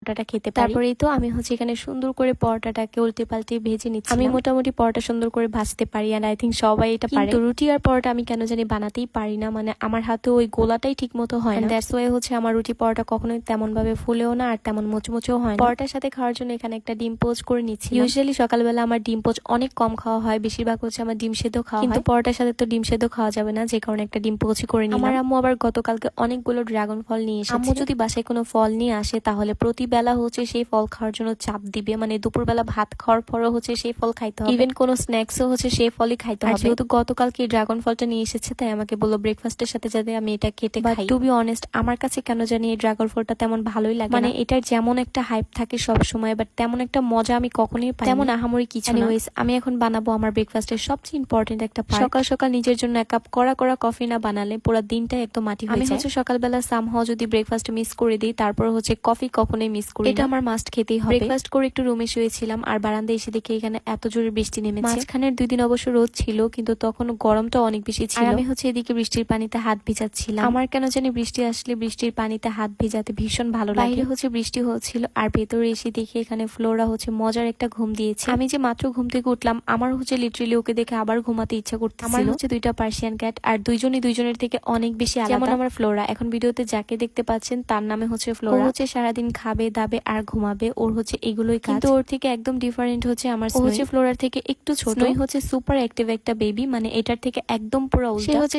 পরোটাটা খেতে পারি। তারপরেই তো আমি হচ্ছে এখানে সুন্দর করে পরোটাটাকে উল্টে পাল্টে ভেজে নিচ্ছি। আমি মোটামুটি পরোটা সুন্দর করে ভাজতে পারি, এন্ড আই থিঙ্ক সবাই এটা পারে। কিন্তু রুটি আর পরোটা আমি কেন জানি বানাতেই পারি না, মানে আমার হাতে ওই গোলাটাই ঠিক মতো হয় না। দ্যাটস ওয়াই হচ্ছে আমার রুটি পরোটা কখনোই তেমন ভাবে ফুলেও না আর তেমন মুচমুচেও হয় না। পরোটার সাথে খাওয়ার জন্য এখানে একটা ডিম পোচ করে নিচ্ছি। ইউজুয়ালি সকালবেলা আমার ডিম পোচ অনেক কম খাওয়া হয়, বেশিরভাগ হচ্ছে আমার ডিম সেদ্ধ খাওয়া হয়, কিন্তু পরোটার সাথে তো ডিম সেদ্ধ খাওয়া যাবে না, যে কারণে একটা ডিম পোচই করে নিলাম। আমার আম্মু আবার গতকালকে অনেকগুলো ড্রাগন ফল নিয়ে এসেছে। আম্মু যদি বাসায় কোনো ফল নিয়ে আসে তাহলে প্রতিবেলা হচ্ছে সেই ফল খাওয়ার জন্য চাপ দিবে, মানে দুপুরবেলা ভাত খাওয়ার পরও হচ্ছে সেই ফল খাইতে হবে, ইভেন কোনো স্ন্যাক্সও হচ্ছে সেই ফলই খাইতে হবে। যেহেতু গতকালকে ড্রাগন ফলটা নিয়ে এসেছে তাই আমাকে বললো ব্রেকফাস্টের সাথে যাতে আমি এটা কেটে খাই। টু বি অনেস্ট আমার কাছে কেন জানি এই ড্রাগন ফলটা তেমন ভালোই লাগে, মানে এটার যেমন একটা হাইপ থাকে সব সময়, বাট তেমন একটা মজা আমি কখনোই পাই, তেমন আহামরি কিছু না। এনিওয়েজ আমি এখন বানাবো আমার ব্রেকফাস্টের সবচেয়ে ইম্পর্টেন্ট একটা পার্ট। সকাল সকাল নিজের জন্য এক কাপ কড়া কফি না বানালে পুরো দিনটাই একদম মাটি হয়ে যায়। আমি হচ্ছে সকালবেলা সামহাও যদি ব্রেকফাস্ট মিস করে দিই, তারপর হচ্ছে কফি কখনোই মিস করি না, এটা আমার মাস্ট খেতেই হবে। ব্রেকফাস্ট করে একটু রুমে শুয়েছিলাম আর বারান্দায় এসে দেখি এখানে এত জোরে বৃষ্টি নেমেছে। মাঝখানের 2 দিন অবশ্য রোদ ছিল, কিন্তু তখন গরমটা অনেক বেশি ছিল। আর আমি হচ্ছে এদিকে বৃষ্টির পানিতে হাত ভিজাচ্ছিলাম। আমার কেন জানি বৃষ্টি আসলে বৃষ্টির পানিতে হাত ভিজাতে ভীষণ ভালো লাগে। বাইরে হচ্ছে বৃষ্টি হচ্ছিল আর ভেতরে এসে দেখি এখানে ফ্লোরা হচ্ছে মজার একটা ঘুম দিয়েছে। আমি যে মাত্র ঘুম থেকে উঠলাম আমার হচ্ছে লিটারেলি ওকে দেখে আবার ঘুমাতে ইচ্ছা করতেছিল। আমার হচ্ছে 2টা পার্সিয়ান ক্যাট আর দুইজনই দুইজনের থেকে অনেক বেশি আলাদা। যেমন আমার ফ্লোরা, এখন ভিডিওতে যাকে দেখতে পাচ্ছেন তার নামে হচ্ছে ফ্লোরা। ও হচ্ছে সারাদিন খাবে দাবে আর ঘুমাবে, ওর হচ্ছে এগুলোই কাজ। কিন্তু ওর থেকে একদম ডিফারেন্ট হচ্ছে আমার স্নোই। ও হচ্ছে ফ্লোরার থেকে একটু ছোট, হচ্ছে সুপার অ্যাক্টিভ একটা বেবি, মানে এটার থেকে একদম পুরো উল্টা। সে হচ্ছে